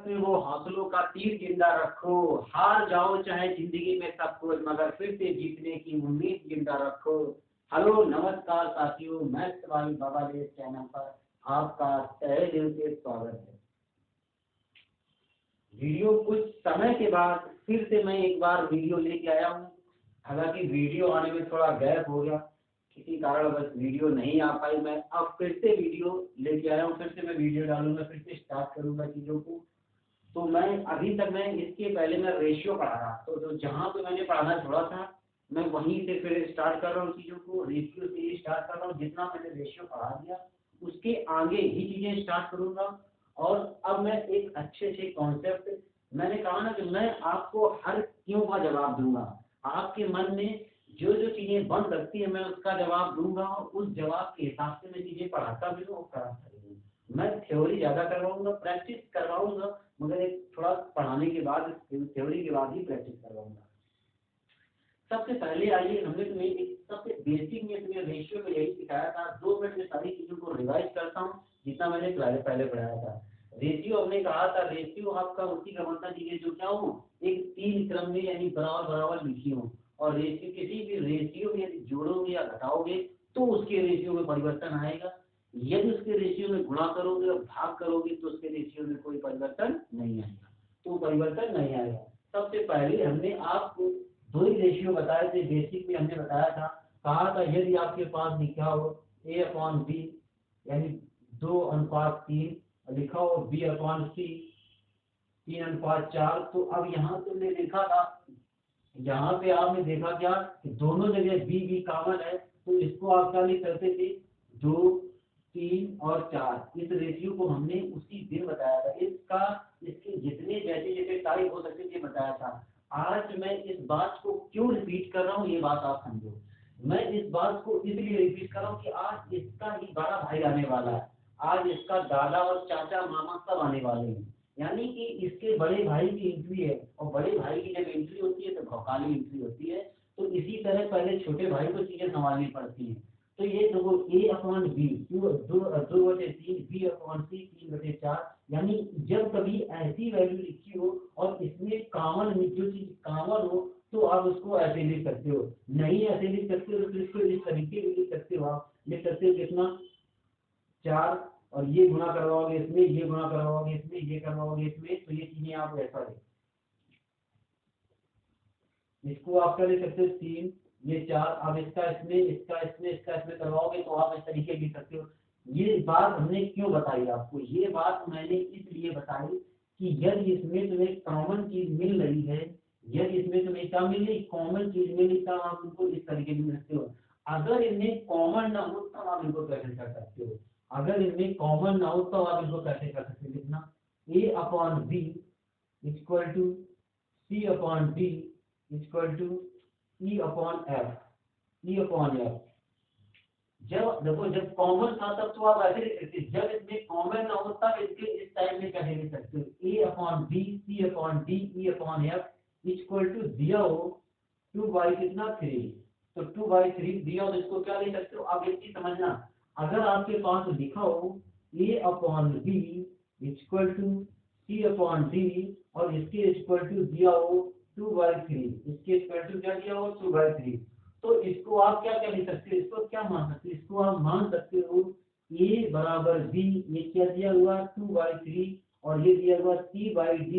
में वो हौसलों का तीर जिंदा रखो, हार जाओ चाहे जिंदगी में सब कुछ, मगर फिर से जीतने की उम्मीद जिंदा रखो। हेलो नमस्कार साथियों, मैं शिवानी बाबाले चैनल पर आपका तहे दिल से स्वागत है। वीडियो कुछ समय के बाद फिर से मैं एक बार वीडियो लेके आया हूँ। हालांकि वीडियो आने में थोड़ा गैप हो गया, किसी कारण बस वीडियो नहीं आ पाई। मैं अब फिर से वीडियो लेके आया हूँ, फिर से मैं वीडियो डालूंगा, फिर से स्टार्ट करूंगा चीज़ों को। तो मैं अभी तक मैं इसके पहले मैं रेशियो पढ़ा रहा, तो जहाँ पे मैंने पढ़ाना छोड़ा था मैं वहीं से फिर स्टार्ट कर रहा हूँ चीज़ों को, रेशियो से ही स्टार्ट कर रहा हूँ। जितना मैंने रेशियो पढ़ा दिया उसके आगे ही चीज़ें स्टार्ट करूँगा। और अब मैं एक अच्छे से कॉन्सेप्ट, मैंने कहा ना कि मैं आपको हर क्यों का जवाब दूंगा। आपके मन में जो जो चीज़ें बन सकती है मैं उसका जवाब दूंगा, और उस जवाब के हिसाब से मैं चीज़ें पढ़ाता भी हूँ और कराता भी हूँ। मैं थ्योरी ज़्यादा करवाऊंगा, प्रैक्टिस करवाऊंगा, मगर एक थोड़ा पढ़ाने के बाद, थ्योरी के बाद ही प्रैक्टिस करवाऊंगा। सबसे पहले आइए, हमने तुम्हें एक सबसे बेसिक में तुम्हें रेशियो में यही सिखाया था। 2 मिनट में सारी चीज़ों को रिवाइज करता हूँ जितना मैंने पहले पढ़ाया था। रेशियो हमने कहा था, रेशियो आपका उसी का बनता चीजें जो क्या हो, एक 3 क्रम में यानी बराबर बराबर लिखी हो। और रेशियो, किसी भी रेशियो में यदि जोड़ोगे या घटाओगे तो उसके रेशियो में परिवर्तन आएगा। यदि उसके रेशियो में गुणा करोगे और भाग करोगे तो उसके रेशियो में कोई परिवर्तन नहीं आएगा, तो परिवर्तन नहीं आएगा। सबसे पहले हमने आपको 2 ही रेशियो बताए थे, बेसिक में हमने बताया था, कहा था यदि आपके पास लिखा हो A/B यानी 2:3, लिखा हो B/C 3:4। तो अब यहाँ तुमने देखा था, यहाँ पे आपने देखा क्या कि दोनों जगह B कॉमन है, तो इसको आप क्या लिख सकते थे, 2, 3 और 4। इस रेशियो को हमने उसी दिन बताया था, इसके जितने जैसे जैसे टाइप हो सकते थे बताया था। आज मैं इस बात को क्यों रिपीट कर रहा हूँ ये बात आप समझो। मैं इस बात को इसलिए रिपीट कर रहा हूँ कि आज इसका ही बड़ा भाई आने वाला है, आज इसका दादा और चाचा मामा सब आने वाले हैं। यानी कि इसके बड़े भाई की एंट्री है, और बड़े भाई की जब एंट्री होती है तो भौकाली एंट्री होती है। तो इसी तरह पहले छोटे भाई को चीजें संभालनी पड़ती हैं। तो ये देखो A/B 2/3, B/C 3/4। यानी जब कभी ऐसी वैल्यू लिखी हो और इसमें कॉमन जो चीज कॉमन हो तो आप उसको ऐसे लिख सकते हो, नहीं ऐसे लिख सकते हो तो इसको इस तरीके से लिख सकते हो। आप लिख सकते हो कितना, 4, और ये गुणा करवाओगे इसमें, ये गुणा करवाओगे इसमें, ये करवाओगे इसमें, तो ये चीजें आप ऐसा है। इसको आप क्या लिख सकते हो, 3, ये 4। अब इसका इसमें, इसका इसमें, इसका इसमें करवाओगे तो आप इस तरीके लिख सकते हो। ये बात हमने क्यों बताई आपको, ये बात मैंने इसलिए बताई कि यदि इसमें तुम्हें कॉमन चीज मिल रही है, यदि इसमें तुम्हें क्या मिल रही, कॉमन चीज मिल रही, तब आप इनको इस तरीके लिख सकते हो। अगर इनमें कॉमन ना हो तब आप इनको कैसे कर सकते हो, अगर इनमें कॉमन ना हो तब आप इनको कैसे कर सकते हो, लिखना A/B equal to C/D equal to E/F। जब देखो, जब कॉमन था तब तो आप ऐसे लिख सकते, जब इसमें कॉमन ना हो तब इसके इस टाइप में कैसे लिख सकते हो, A/B C/D E/F equal to दिया हो 2/3, तो 2/3 दिया हो तो इसको क्या लिख सकते हो। अब एक चीज समझना, अगर आपके पास लिखा हो A/B इक्वल टू C/D और इसके इक्वल टू दिया हो 2/3, इसके इक्वल टू क्या दिया हो 2/3, तो इसको आप क्या क्या लिख सकते हो, इसको क्या मान सकते हो, इसको आप मान सकते हो A/B, ये क्या दिया हुआ 2/3, और ये दिया हुआ C/D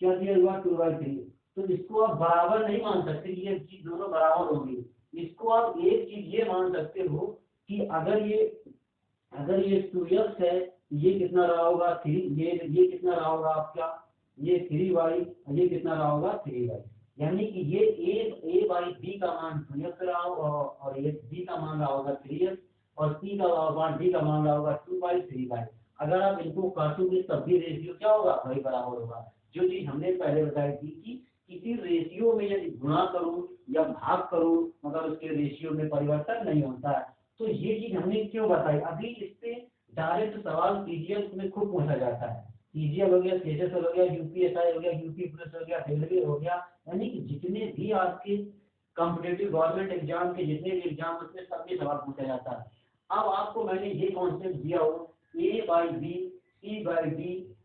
क्या दिया हुआ 2/3। तो इसको आप बराबर नहीं मान सकते, ये चीज दोनों बराबर होगी। इसको आप एक चीज ये मान सकते हो कि अगर ये 2x है, ये कितना रहा होगा 3, ये कितना रहा होगा आपका, ये 3y, ये कितना रहा होगा 3y। यानी कि ये A/B का मान 2x रहा होगा, और ये B का मान रहा होगा 3x, और C का मान D का मान रहा होगा 2/3y। अगर आप इनको काटोगे तब भी रेशियो क्या होगा, वही बराबर होगा। जो चीज हमने पहले बताई थी कि किसी रेशियो में यदि गुणा करो या भाग करो मगर उसके रेशियो में परिवर्तन नहीं होता है। तो ये चीज हमने क्यों बताई, अभी इस पे डायरेक्ट सवाल पीजीएल में खूब पूछा जाता है। पीजीएल हो गया, सीएचएस हो गया, यूपीएसआई हो गया, यूपी पुलिस हो गया, रेलवे हो गया, यानी कि जितने भी आपके कॉम्पिटिटिव गवर्नमेंट एग्जाम के जितने भी एग्जाम उसमें सब में सवाल पूछा जाता है। अब आपको मैंने ये कॉन्सेप्ट दिया हो A/B C/D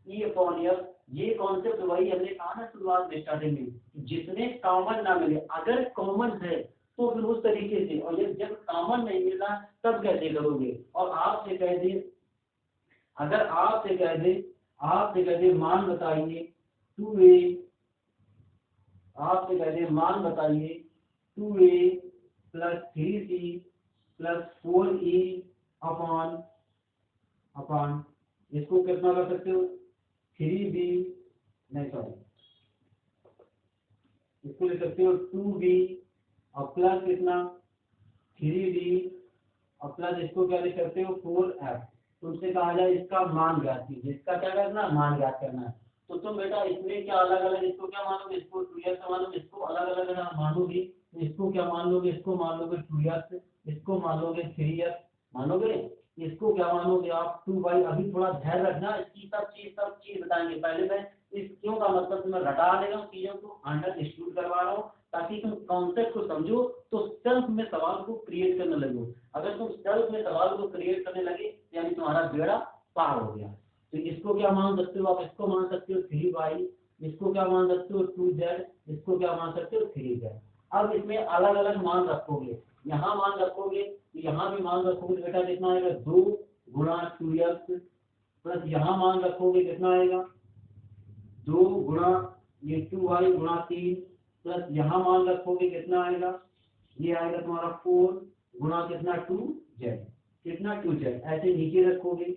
E/F ये कॉन्सेप्ट वही हमने कहा ना शुरुआत में स्टार्टिंग में, जितने कॉमन ना मिले, अगर कॉमन है तो फिर उस तरीके से, और जब कॉमन नहीं मिला तब कैसे करोगे। और आपसे कह दे, अगर आपसे कह दे मान बताइए 2a, आपसे कह दे मान बताइए 2a plus 3c plus 4e upon इसको कितना कर सकते हो 3b, नहीं सॉरी, इसको लिख सकते हो 2b और प्लस कितना 3b और प्लस इसको क्या लिख सकते हो 4f। तुमसे कहा जाए इसका मान ज्ञात कीजिए, इसका क्या करना मान ज्ञात करना है। तो तुम बेटा इसमें क्या अलग अलग, इसको क्या मानोगे, इसको 2x मानोगे, इसको अलग अलग मानोगे, इसको क्या मान लोगे, इसको मान लोगे 2x, इसको मान लोगे 3x, मानोगे, इसको क्या मानोगे आप 2y। अभी थोड़ा ध्यान रखना, इसकी सब चीज बताएंगे। पहले मैं इस क्यों का मतलब तुम्हें रटा देगा, चीजों को अंडरस्टूड करवा रहा हूँ ताकि तुम कॉन्सेप्ट को समझो तो सेल्फ में सवाल को क्रिएट करने लगो। अगर तुम सेल्फ में सवाल को क्रिएट करने लगे यानी तुम्हारा बेड़ा पार हो गया। तो इसको क्या मान सकते हो आप, इसको मान सकते हो 3y, इसको क्या मान सकते हो 2z, इसको क्या मान सकते हो 3z। अब इसमें अलग अलग मान रखोगे, यहाँ मान रखोगे तो यहाँ भी मान रखोगे बेटा कितना आएगा 2 गुणा 2x, प्लस यहाँ मान रखोगे कितना आएगा 2 गुणा ये 2y गुणा 3, प्लस यहाँ मान रखोगे कितना आएगा, ये आएगा तुम्हारा 4 गुणा कितना 2z, कितना 2z। ऐसे नीचे रखोगे,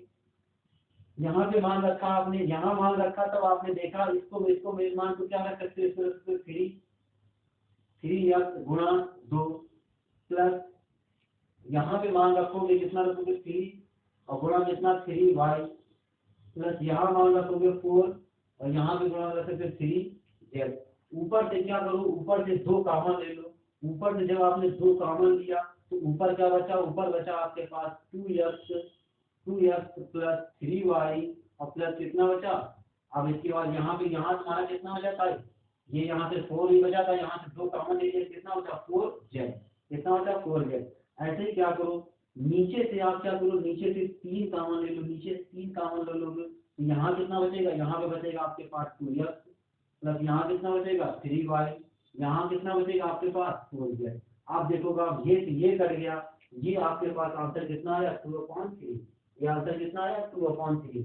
यहाँ पे मान रखा आपने, यहाँ मान रखा तब आपने देखा इसको मेरे मान को क्या रख सकते हो, इसको रख सकते हो 3x गुणा 2, प्लस यहाँ पे मान रखोगे कितना रखोगे 3 और गुणा कितना 3y, प्लस यहाँ मान रखोगे 4 और यहाँ पे गुणा रख सकते 3z। ऊपर से क्या करो, ऊपर से 2 कॉमन ले लो। ऊपर से जब आपने 2 कॉमन लिया तो ऊपर क्या बचा, ऊपर बचा आपके पास 2x प्लस 3y और प्लस कितना बचा। अब इसके बाद यहाँ तुम्हारा कितना बचा था, ये यहाँ से 4 ही बचा था, यहाँ से 2 कॉमन ले लिया, कितना बचा 4z, कितना बचा 4z। ऐसे ही क्या करो, नीचे से आप क्या करो, नीचे से 3 कॉमन ले लो, नीचे से 3 कॉमन ले लोगे तो यहाँ कितना बचेगा, यहाँ पे बचेगा आपके पास 2x, प्लस यहाँ कितना बचेगा 3y, यहाँ कितना बचेगा आपके पास 4z। आप देखोगे आप ये कट गया, ये आपके पास आंसर कितना आया 2/3, ये आंसर कितना आया 2/3।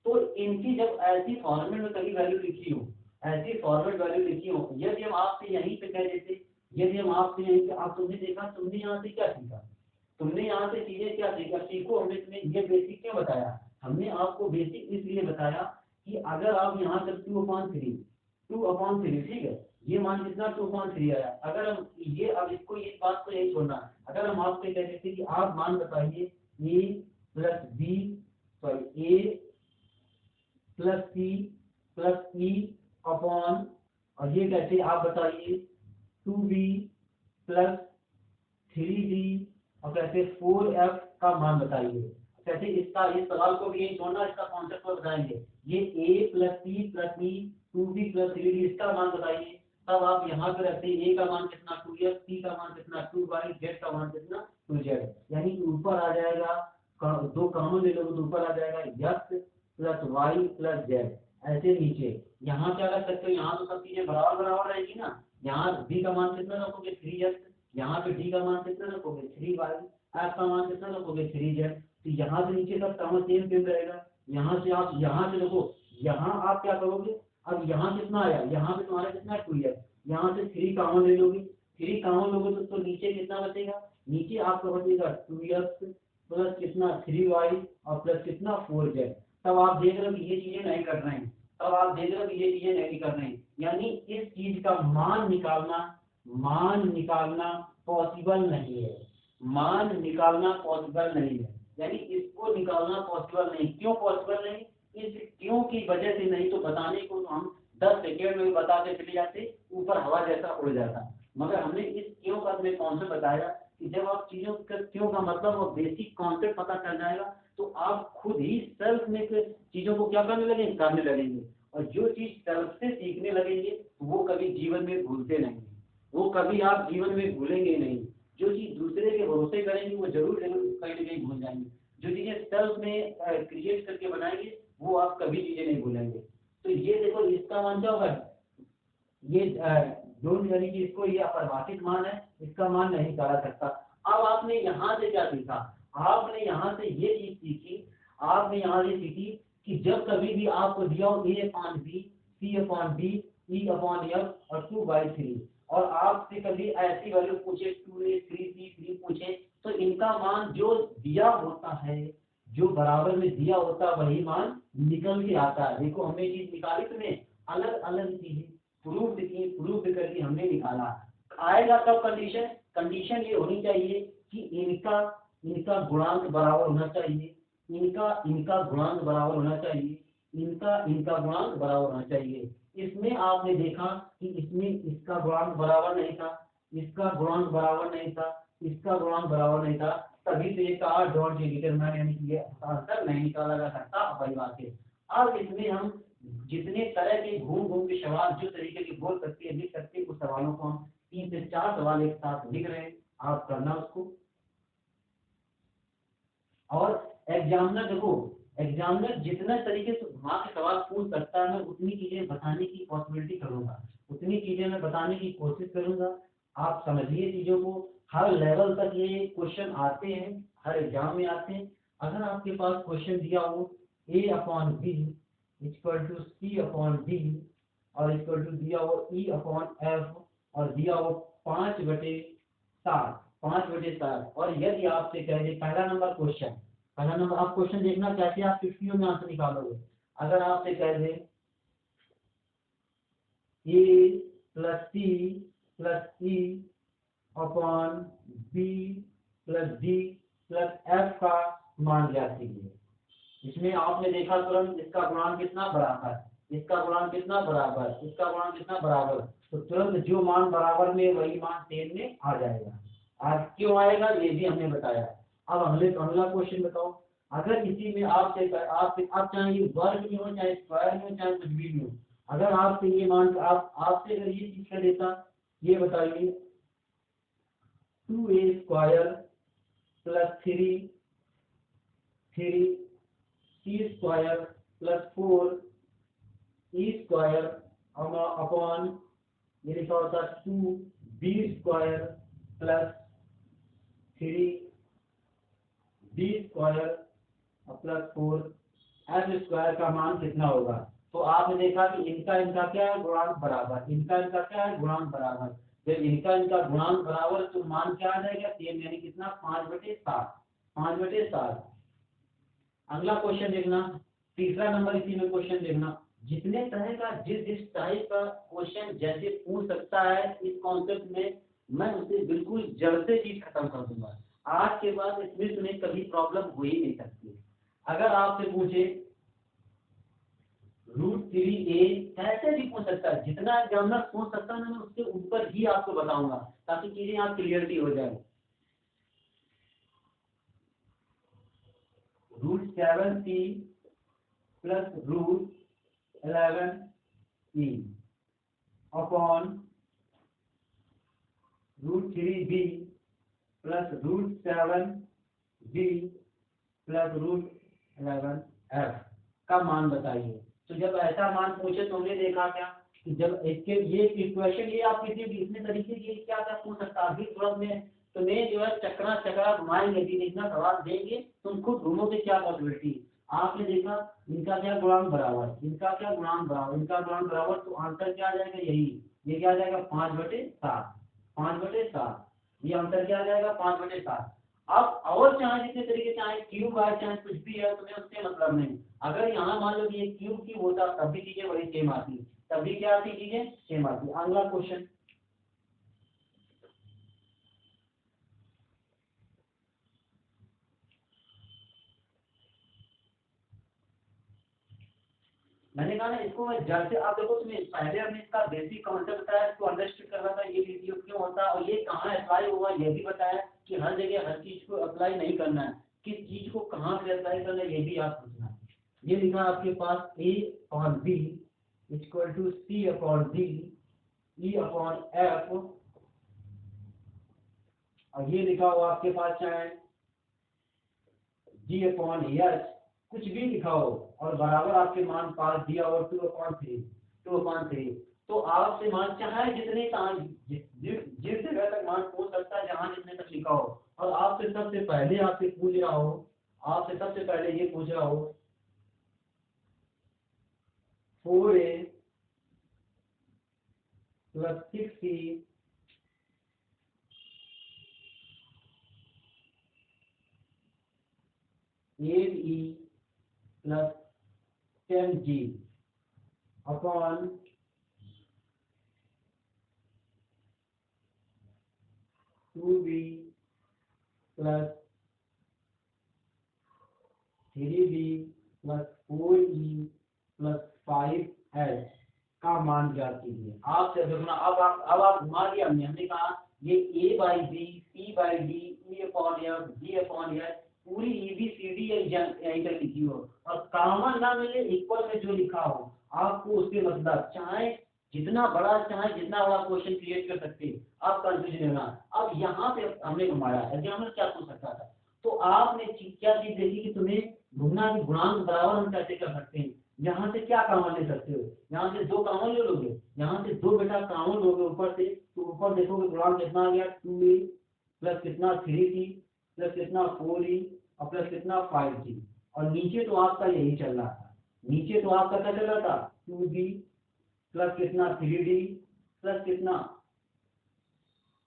तो इनकी जब ऐसी फॉर्मेट में कभी वैल्यू लिखी हो, ऐसी फॉर्मेट वैल्यू लिखी हो, यदि हम आपसे यहीं पे कह देते, यदि हम आपसे यहीं पे, आप तुमने देखा, तुमने यहाँ से क्या सीखा, तुमने यहाँ से चीजें क्या सीखा, सीखो हमने तुम्हें ये बेसिक क्यों बताया, हमने आपको बेसिक इसलिए बताया कि अगर आप यहाँ तक 2/3, ठीक है, ये मान कितना 2/3 आया। अगर हम ये अब इसको इस बात को यही छोड़ना, अगर हम आपसे कह देते कि आप मान बताइए a plus B sorry a plus C plus E upon, और ये कैसे आप बताइए 2b प्लस 3d और कैसे 4f का मान बताइए। कैसे इसका, इस सवाल को भी यही छोड़ना, इसका कॉन्सेप्ट को बताएंगे। ये a plus C plus E 2b plus 3d इसका मान बताइए, तब आप यहाँ पे रखते हैं a का मान कितना 2x, c का मान कितना 2y, z का मान कितना 2z। यानी कि ऊपर आ जाएगा, 2 कॉमन ले लोगे तो ऊपर आ जाएगा x plus y plus z। ऐसे नीचे यहाँ क्या कर सकते हो, यहाँ तो सब चीजें बराबर बराबर रहेगी ना। यहाँ b का मान कितना रखोगे 3x, यहाँ पे d का मान कितना रखोगे 3y, f का मान कितना रखोगे 3z। तो यहाँ से नीचे सब कॉमन सेम रहेगा। यहाँ से आप यहाँ से देखो, यहाँ आप क्या करोगे, अब यहाँ कितना आया, यहाँ पे तुम्हारा कितना है 2x, यहाँ से 3 कॉमन ले लोगे, 3 कॉमन लोगे तो नीचे कितना बचेगा, नीचे आपका बचेगा 2x प्लस कितना 3y और प्लस कितना 4z। तब आप देख रहे हो कि ये चीजें नहीं कर रहे हैं, तब आप देख रहे हो कि ये चीजें नहीं कर रहे हैं, यानी इस चीज का मान निकालना पॉसिबल नहीं है, मान निकालना पॉसिबल नहीं है, यानी इसको निकालना पॉसिबल नहीं। क्यों पॉसिबल नहीं, इस क्यों की वजह से नहीं, तो बताने को तो हम 10 सेकेंड में बता के चले जाते, ऊपर हवा जैसा उड़ जाता। मगर हमने इस क्यों का तुम्हें कॉन्सेप्ट बताया कि जब आप चीजों का क्यों का मतलब और बेसिक कॉन्सेप्ट पता चल जाएगा तो आप खुद ही सेल्फ में चीजों को क्या करने लगेंगे। और जो चीज सेल्फ से सीखने लगेंगे वो कभी जीवन में भूलते नहीं, वो कभी आप जीवन में भूलेंगे नहीं। जो चीज दूसरे के भरोसे करेंगे वो जरूर कहीं ना कहीं भूल जाएंगे। जो चीजें सेल्फ में क्रिएट करके बनाएंगे वो आप कभी चीजें नहीं भूलेंगे। तो ये देखो इसका मान क्या होगा, ये डोंट यानी कि इसको ये अपरिभाषित मान है, इसका मान नहीं निकाला सकता। अब आपने यहाँ से क्या सीखा, आपने यहाँ से ये चीज सीखी, आपने यहाँ से सीखी कि जब कभी भी आपको दिया हो a upon B, c upon D, e upon f और 2/3 और आपसे कभी ऐसी वैल्यू पूछे 2a 3c 3 पूछे, तो इनका मान जो दिया होता है, जो बराबर में दिया होता है वही मान निकल के आता है। देखो हमने चीज निकाली, तुम्हें अलग अलग चीजें प्रूफ की, प्रूफ करके हमने निकाला। आएगा तब कंडीशन, कंडीशन ये होनी चाहिए कि इनका इनका गुणांक बराबर होना चाहिए, इनका गुणांक बराबर होना चाहिए, इनका गुणांक बराबर होना चाहिए। इसमें आपने देखा कि इसमें इसका गुणांक बराबर नहीं था, इसका गुणांक बराबर नहीं था, इसका गुणांक बराबर नहीं था, तभी तो ये कहा डॉट डिटरमिनेंट यानी कि ये आंसर नहीं निकाला जा सकता अपरिभाषित। अब इसमें हम जितने तरह के घूम घूम के सवाल जो तरीके के बोल सकते हैं लिख सकते हैं, उस सवालों को हम 3 से 4 सवाल एक साथ लिख रहे हैं, आप करना उसको। और एग्जामिनर देखो, एग्जामिनर जितना तरीके से घुमा के सवाल पूछ सकता है मैं उतनी चीजें बताने की पॉसिबिलिटी करूंगा, उतनी चीजें मैं बताने की कोशिश करूंगा। आप समझिए चीजों को, हर लेवल तक ये क्वेश्चन आते हैं, हर एग्जाम में आते हैं। अगर आपके पास क्वेश्चन दिया हो a upon B equal to C upon D और इक्वल टू दिया हो e अपॉन एफ और दिया हो 5/7, 5/7, और यदि आपसे कह दे पहला नंबर क्वेश्चन, पहला नंबर आप क्वेश्चन देखना कैसे आप 50 में आंसर निकालोगे। अगर आपसे कह दे a plus C plus E upon B plus D plus F का मान ज्ञात कीजिए, इसमें आपने देखा तुरंत इसका गुणांक कितना बराबर, इसका गुणांक कितना बराबर, इसका गुणांक कितना बराबर, तो तुरंत जो मान बराबर में वही मान सेम में आ जाएगा। आज क्यों आएगा ये भी हमने बताया। अब अगला क्वेश्चन बताओ, अगर इसी में आपसे आप चाहे ये वर्ग में हो चाहे स्क्वायर में हो चाहे कुछ भी हो, अगर आपसे ये मान आपसे अगर ये चीज कर देता, ये बताइए 2a स्क्वायर प्लस 3 सी square plus 4 E square upon ये लिखा होता 2b square plus 3 b square plus 4 F square का मान कितना होगा। तो आपने देखा कि इनका क्या है गुणांक बराबर, इनका क्या है गुणांक बराबर, जब इनका गुणांक बराबर तो मान क्या आ जाएगा सेम, यानी कितना 5/7, 5/7। अगला क्वेश्चन देखना, तीसरा नंबर इसी में क्वेश्चन देखना, जितने तरह का जिस टाइप का क्वेश्चन जैसे पूछ सकता है इस कॉन्सेप्ट में मैं उसे बिल्कुल जड़ से चीज खत्म कर दूंगा। आज के बाद इसमें तुम्हें कभी प्रॉब्लम हो ही नहीं सकती। अगर आपसे पूछे √3a कैसे भी पूछ सकता है, जितना एग्जामिनर पूछ सकता है ना मैं उसके ऊपर ही आपको बताऊंगा ताकि चीजें आप क्लियरिटी हो जाए। √7c plus √11e upon √3b plus √7b plus √11f का मान बताइए। तो जब ऐसा मान पूछे तो हमने देखा क्या कि जब इसके ये इक्वेशन ये आप किसी भी इतने तरीके की क्या क्या पूछ सकता अभी तुरंत में तुम्हें जो है चक्रा घुमाएंगे, भी इतना सवाल देंगे तुम खुद घूमोगे क्या पॉसिबिलिटी। आपने देखा इनका क्या गुणांक बराबर, इनका क्या गुणांक बराबर, इनका गुणांक बराबर, तो आंसर क्या आ जाएगा यही, ये क्या आ जाएगा 5/7, 5/7, ये आंसर क्या आ जाएगा 5/7। अब और चाहे जितने तरीके चाहे क्यूब है चाहे कुछ भी है तुम्हें उससे मतलब नहीं। अगर यहाँ मान लो कि ये क्यूब होता तब भी चीजें बड़ी सेम आती, तभी क्या आती चीजें सेम आती। अगला क्वेश्चन मैंने कहा ना इसको जड़ से आप देखो, तुम्हें पहले हमने इसका बेसिक कॉन्सेप्ट बताया, इसको अंडरस्टैंड करना था ये वीडियो क्यों होता है और ये कहाँ अप्लाई हुआ ये भी बताया कि हर जगह हर चीज को अप्लाई नहीं करना है, किस चीज को कहाँ पे अप्लाई करना है ये भी आप पूछना। ये लिखा आपके पास a upon b equal to c upon d e upon f और ये लिखा हुआ आपके पास चाहे g अपॉन h कुछ भी लिखा हो और बराबर आपके मान पास दिया हो 2/3 तो आपसे मान चाहे जितने जिस जगह तक मान पूछ सकता है जहां जितने तक लिखा हो, और आपसे सबसे पहले आपसे पूछ रहा हो, आपसे सबसे पहले ये पूछ रहा हो 4a + 6c8e + 10g upon 2b + 3b + 4e + 5h का मान ज्ञात कीजिए। आपसे देखना, अब आप घुमा दिया, हमने कहा ये a/b c/d e/f g/h पूरी ABCD यहीं तक लिखी हो और कॉमन ना मिले, इक्वल में जो लिखा हो आपको उसके मतलब चाहे जितना बड़ा क्वेश्चन क्रिएट कर सकते हैं, आप कंफ्यूजन होना। अब यहाँ पे हमने घुमाया, एग्जामिनर क्या पूछ सकता था, तो आपने क्या चीज देखी कि तुम्हें ढूंढना कि गुणांक बराबर हम कैसे कर सकते हैं। यहाँ से क्या कॉमन ले सकते हो, यहाँ से 2 कॉमन ले लोगे, यहाँ से 2 बेटा कॉमन लोगे ऊपर से, तो ऊपर देखोगे गुणांक कितना आ गया 2a प्लस कितना 3c प्लस कितना 4e और प्लस कितना 5g, और नीचे तो आपका यही चल रहा था, नीचे तो आपका क्या चल रहा था 2b प्लस कितना 3d प्लस कितना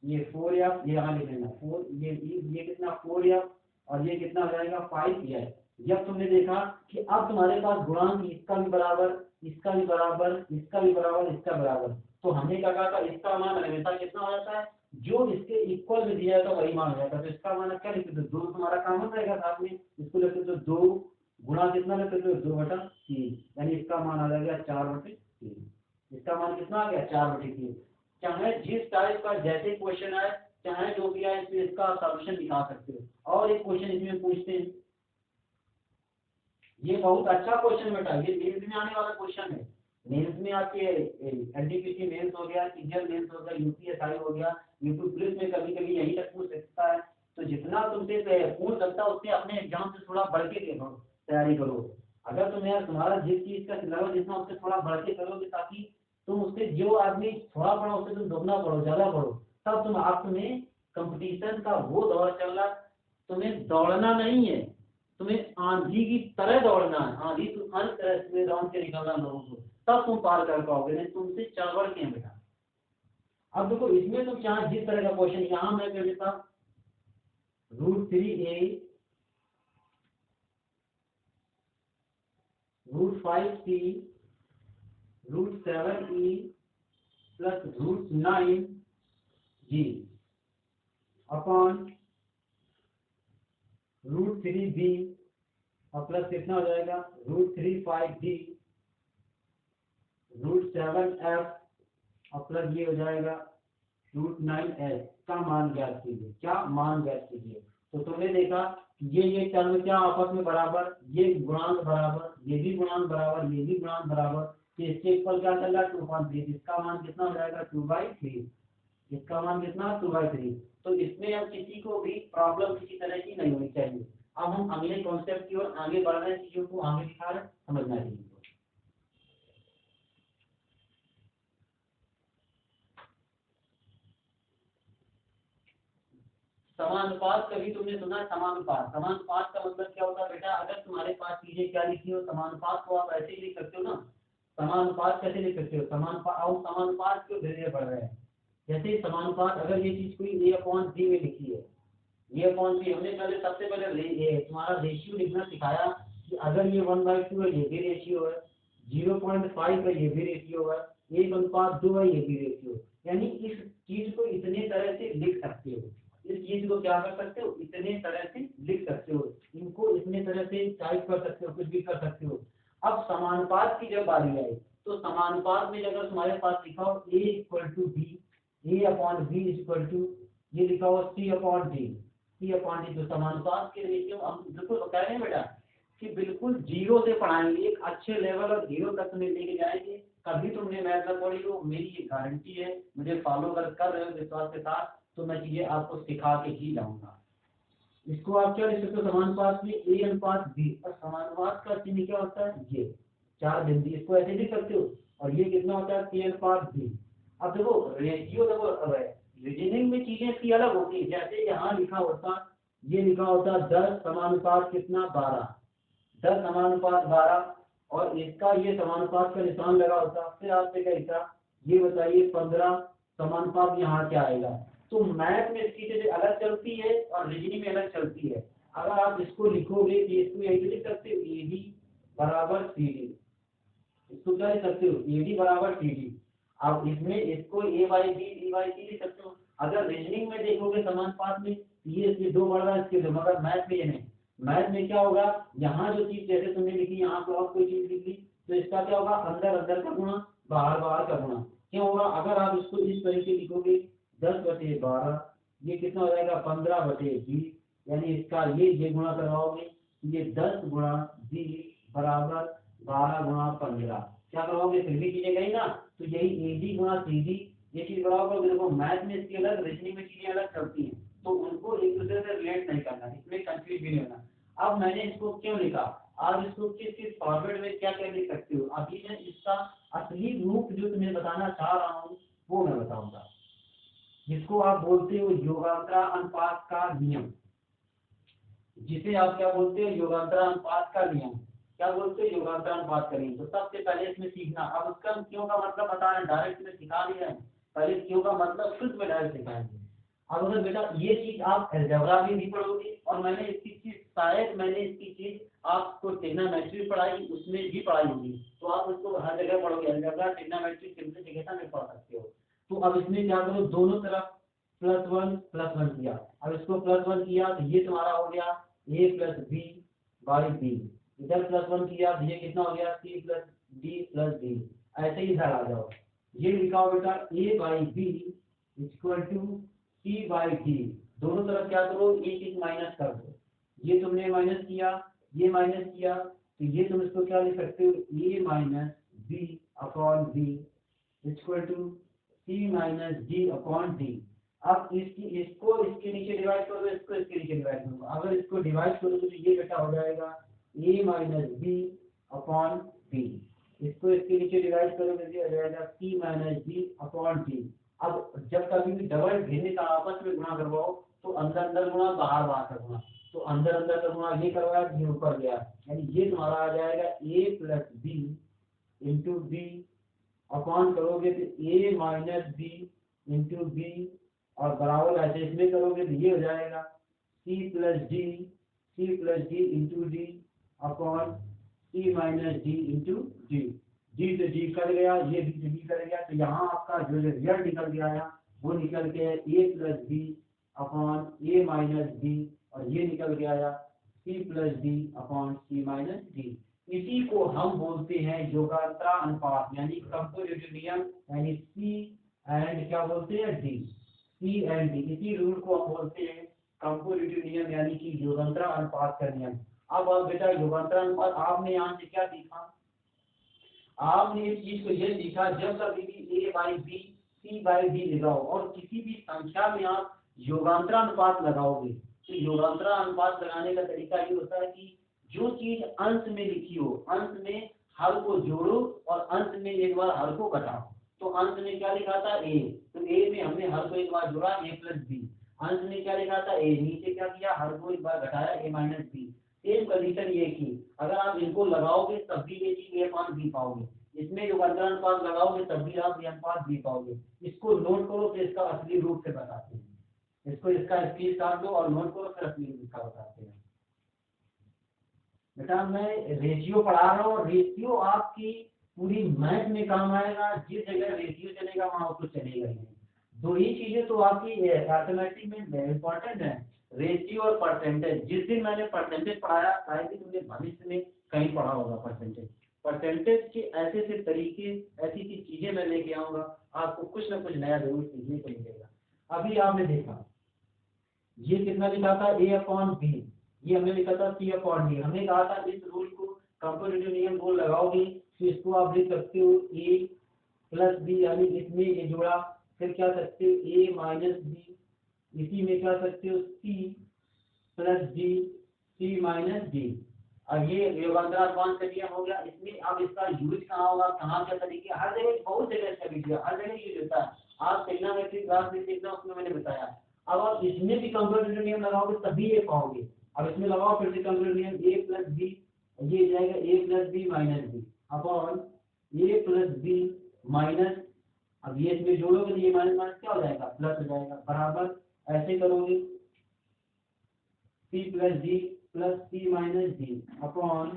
ये 4f, ये यहाँ लिख लेना 4, ये कितना 4f और ये कितना हो जाएगा 5f। जब तुमने देखा कि अब तुम्हारे पास गुणांक इसका भी बराबर, इसका भी बराबर, इसका भी बराबर, इसका बराबर, तो हमने क्या कहा था इसका मान हमेशा कितना हो जाता है, जो इसके इक्वल में दिया जाता है वही मान हो जाता है। तो इसका मान क्या लिखते थे 2, तुम्हारा कॉमन रहेगा साथ में, इसको लिखते तो 2 गुणा कितना लिखते थे 2/3, यानी इसका मान आ जाएगा 4/3। इसका मान कितना आ गया 4/3। चाहे जिस टाइप का जैसे क्वेश्चन आए, चाहे जो भी आए, तो इसका सॉल्यूशन दिखा सकते हो। और एक क्वेश्चन इसमें पूछते हैं, ये बहुत अच्छा क्वेश्चन बेटा, ये मेंस में आने वाला क्वेश्चन है। मेंस में आपके एनटीपीसी मेंस हो गया, सीजीएल मेंस हो गया, यूपीएसआई हो गया, यूपी पुलिस में कभी कभी यही तक पूछ सकता है। तो जितना तुमसे पूछ सकता है उससे अपने एग्जाम से थोड़ा बढ़ के तैयारी करो। अगर तुम्हारा जिस चीज का सिलेबस जितना उससे थोड़ा बढ़ के करोगे, ताकि तुम उससे जो आदमी थोड़ा पढ़ो उससे तुम दोगुना पढ़ो, ज्यादा पढ़ो, तब तुम्हें कंपटीशन का वो दौर चल रहा, तुम्हें दौड़ना नहीं है, तुम्हें आंधी की तरह दौड़ना है, आंधी तूफान की तरह से दौड़ के निकलना लोगों को, तब तुम पार कर पाओगे, नहीं तुमसे चढ़ के बेटा। अब देखो इसमें तुम चाहे जिस तरह का क्वेश्चन, यहाँ मैं कर देता √3a √5c √7e plus √9g upon √3b और प्लस कितना हो जाएगा √3(5d) √7f और प्लस ये हो जाएगा √9s का मान ज्ञात कीजिए। क्या मान ज्ञात कीजिए। तो तुमने देखा ये टर्म क्या आपस में बराबर, ये गुणांक बराबर, ये भी गुणांक बराबर, ये भी गुणांक बराबर, तो इसके इक्वल क्या चल रहा है 2.3, इसका मान कितना हो जाएगा 2/3, इसका मान कितना 2/3। तो इसमें अब किसी को भी प्रॉब्लम किसी तरह की नहीं होनी चाहिए। अब हम अगले कॉन्सेप्ट की ओर आगे बढ़ रहे हैं, चीजों को आगे दिखा रहे, समझना चाहिए। समानुपात कभी तुमने सुना है समानुपात? समानुपात का मतलब क्या होता है बेटा, अगर तुम्हारे पास चीजें क्या लिखी हो, समानुपात को आप ऐसे ही लिख सकते हो ना। समानुपात कैसे लिख सकते हो, समानुपात क्यों धीरे बढ़ रहे हैं। जैसे समानुपात, अगर ये चीज कोई a/b में लिखी है, a/b, हमने पहले सबसे पहले तुम्हारा रेशियो लिखना सिखाया कि अगर ये 1/2 है ये भी रेशियो है, 0.5 है ये भी रेशियो है, 1:2 है ये भी रेशियो, यानी इस चीज को इतने तरह से लिख सकते हो, इस चीज को क्या कर सकते हो, इतने तरह से लिख सकते हो, इनको इतने तरह से टाइप कर सकते हो, कुछ भी कर सकते हो। अब समानुपात की जब बारी आई, तो समानुपात में अगर तुम्हारे पास लिखा हो a/b, a/b ये लिखा हो c/d, तो समानुपात के रेशियो हम बिल्कुल बता रहे हैं बेटा कि बिल्कुल जीरो से पढ़ाएंगे, एक अच्छे लेवल और जीरो तक तुम्हें लेके जाएंगे। कभी तुमने मैथ न पढ़ी हो, मेरी ये गारंटी है, मुझे फॉलो कर रहे हो विश्वास के साथ, तो मैं चीजें आपको सिखा के ही जाऊंगा। इसको आप क्या लिख सकते हो समानुपात में ए अनुपात बी, और समानुपात का चिन्ह क्या होता है ये 4 बिंदु, इसको ऐसे लिख सकते हो, और ये कितना होता है ए अनुपात बी। अब देखो रेशियो, देखो अब रीजनिंग में चीजें इसकी अलग होती है, जैसे यहाँ लिखा होता, ये लिखा होता 10 समानुपात कितना 12, 10 समानुपात 12, और इसका ये समानुपात का निशान लगा होता, फिर आपसे क्या लिखा ये बताइए 15 समानुपात यहाँ क्या आएगा। तो मैथ में इसकी चीजें अलग चलती है और रीजनिंग में अलग चलती है। अगर आप इसको लिखोगे तो इसको यही लिख सकते हो ए डी बराबर सी डी, इसको क्या लिख सकते हो ए डी बराबर सी डी। अब इसमें इसको ए बाई बी डी बाई सी लिख सकते हो। अगर रीजनिंग में देखोगे समानुपात में ये इसके दो बढ़ रहा है इसके दो, मगर मैथ में ये नहीं। मैथ में क्या होगा, यहाँ जो चीज जैसे तुमने लिखी यहाँ पे और कोई चीज लिख ली, तो इसका क्या होगा अंदर अंदर का गुणा बाहर बाहर का गुणा। क्यों होगा, अगर आप इसको इस तरीके लिखोगे 10/12, ये कितना हो जाएगा 15/20, यानी इसका ये गुणा करवाओगे, ये 10 गुणा 20 बराबर 12 गुणा 15, क्या करवाओगे फिर भी चीजें गई ना। तो यही एडी गुणा सीडी ये चीज बराबर, देखो मैथ में इसकी अलग रीजनिंग में चीजें अलग चलती हैं, तो उनको एक दूसरे से रिलेट नहीं करना, इसमें कंफ्यूज भी नहीं होना। अब मैंने इसको क्यों लिखा, आप इसको किस किस फॉर्मेट में क्या क्या लिख सकते हो, अभी मैं इसका असली रूप जो तुम्हें बताना चाह रहा हूँ वो मैं बताऊंगा, जिसको आप बोलते हो योगांतरा अनुपात का नियम, जिसे आप क्या बोलते हो योगांतरा अनुपात का नियम, क्या बोलते हो योगांतरा अनुपात का नियम। तो सबसे पहले इसमें सीखना, अब उसका क्यों का मतलब बता रहे हैं, डायरेक्ट में सिखा दिया है, पहले क्यों का मतलब शुद्ध में डायरेक्ट सिखाएंगे। अब अगर बेटा ये चीज आप अलजेब्रा में भी पढ़ोगे, और मैंने इसकी चीज शायद मैंने इसकी चीज आपको ट्रिग्नोमेट्री पढ़ाई उसमें भी पढ़ाई होगी, तो आप उसको हर जगह पढ़ोगे, अलजेब्रा ट्रिग्नोमेट्री सिंप्लीफिकेशन में पढ़ सकते हो। तो अब इसमें क्या करो, दोनों तरफ +1 किया, अब इसको +1 किया तो ये तुम्हारा हो गया a plus B by B, इधर +1 किया तो ये कितना हो गया c plus D plus D. ऐसे ही इधर आ जाओ, ये लिखा हो बेटा a by B equal to c by D, दोनों तरफ क्या करो एक एक माइनस कर दो, ये तुमने माइनस किया ये माइनस किया, तो ये तुम इसको क्या लिख सकते हो a minus B upon B equal to c minus D upon D. अब इसको इसके नीचे डिवाइड करो, इसको इसके नीचे डिवाइड करो, अगर इसको डिवाइड करोगे तो ये बेटा हो जाएगा a minus B upon B, इसको इसके नीचे डिवाइड करोगे तो हो जाएगा c minus D upon D. अब जब कभी भी डबल घेरने का आपस में गुणा करवाओ तो अंदर अंदर गुणा बाहर बाहर का गुणा, तो अंदर अंदर का गुणा ये करवाया ये ऊपर गया, यानी ये तुम्हारा आ जाएगा a plus B into B upon करोगे तो a minus B into B, और बराबर ऐसे इसमें करोगे तो ये हो जाएगा c plus D into D upon c minus D into D, D से डी कर गया, ये डी से डी कर गया, तो यहाँ आपका जो रिजल्ट निकल गया है वो निकल के a plus B upon a minus D, और ये निकल गया है c plus D upon c minus D. इसी को हम बोलते हैं योगांतरा अनुपात, यानी कंपोजिटिव नियम, यानी C एंड क्या बोलते हैं D, C एंड D, इसी रूल को हम बोलते हैं कंपोजिटिव नियम, यानी कि योगांतरा अनुपात का नियम। अब बेटा योगांतरा अनुपात आपने यहाँ से क्या सीखा, आपने इस चीज को ये सीखा जब कभी भी a by B c by D लगाओ और किसी भी संख्या में आप योगांतरा अनुपात लगाओगे, तो योगांतरा अनुपात लगाने का तरीका ये होता है कि जो चीज अंश में लिखी हो, अंश में हर को जोड़ो और अंश में एक बार हर को घटाओ। तो अंश में क्या लिखा था a, तो a में हमने हर को एक बार जोड़ा a प्लस बी, अंश में क्या लिखा था a, नीचे क्या किया हर को एक बार घटाया a minus B. Same condition ये की, अगर आप इनको लगाओगे तब भी ये चीज a अपॉन बी पाओगे, इसमें योगांतरा अनुपात लगाओगे तब भी आप a अनुपात बी पाओगे। इसको नोट करो फिर इसका असली रूप से बताते हैं, इसको इसका स्क्रीनशॉट लो और नोट करो फिर असली रूप इसका बताते हैं। बेटा मैं रेशियो पढ़ा रहा हूँ, रेशियो आपकी पूरी मैथ में काम आएगा, जिस जगह रेशियो चलेगा वहां तो चलेगा ही नहीं। दो ही चीजें तो आपकी अर्थमेटिक में इम्पोर्टेंट है, रेशियो और परसेंटेज। जिस दिन मैंने परसेंटेज पढ़ाया शायद ही तुमने भविष्य में कहीं पढ़ा होगा परसेंटेज, परसेंटेज के ऐसे ऐसे तरीके ऐसी ऐसी चीजें मैं लेके आऊंगा, आपको कुछ ना कुछ नया जरूर सीखने को मिलेगा। अभी आपने देखा ये कितना लिखा था a अपॉन बी, ये हमने लिखा था c अपॉन डी, हमने कहा था इस रूल को कंपोजिटिव नियम को लगाओगे तो इसको आप लिख सकते हो a प्लस बी, यानी इसमें ये जोड़ा, फिर क्या सकते हो a माइनस बी, इसी में क्या सकते हो c plus D C minus D. अब ये योगांतरानुपात का नियम हो गया। इसमें अब इसका यूज कहाँ होगा, कहाँ क्या तरीके, हर जगह, बहुत जगह इसका वीडियो हर जगह यूज होता है। आप ट्रिग्नोमेट्री क्लास में सीखना, उसमें मैंने बताया। अब आप इसमें भी कंप्यूटर नियम लगाओगे तभी ये पाओगे। अब इसमें लगाओ फिर से कंप्यूटर नियम, ए प्लस बी, ये जाएगा a plus b minus B upon a plus b minus, अब ये इसमें जोड़ोगे तो ये माइनस माइनस क्या हो जाएगा, प्लस हो जाएगा, बराबर ऐसे करोगे c plus D plus c minus D upon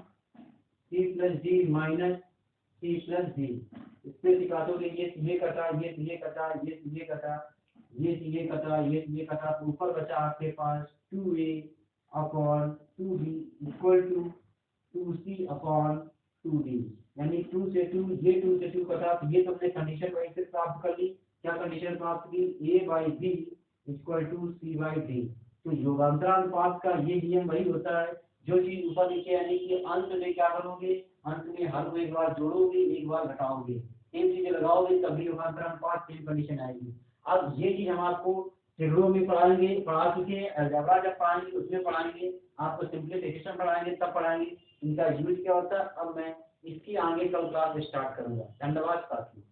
c plus d minus c plus d. इससे निकालोगे ये कटा, ये कटा, ये कटा, ये कटा, ये कटा, तो ऊपर बचा आपके पास 2a upon 2b equal to 2c upon 2d। यानी 2 से 2, ये 2 से 2 कटा, तो ये तुमने कंडीशन वाइज से प्राप्त कर ली। क्या कंडीशन प्राप्त की, a by B equal to C by D. तो योगांतरानुपात का ये नियम वही होता है, जो चीज ऊपर नीचे, यानी कि अंत में क्या करोगे, अंत में हर को एक बार जोड़ोगे, एक बार घटाओगे, सेम चीजें लगाओगे, तभी योगांतरानुपात सेम कंडीशन आएगी। अब ये चीज हम आपको त्रिगुणों में पढ़ा चुके हैं, अलजेब्रा जब पढ़ाएंगे उसमें पढ़ाएंगे, आपको सिंप्लीफिकेशन पढ़ाएंगे तब पढ़ाएंगे इनका यूज क्या होता है। अब मैं इसकी आगे कल क्लास स्टार्ट करूंगा। धन्यवाद साथियों।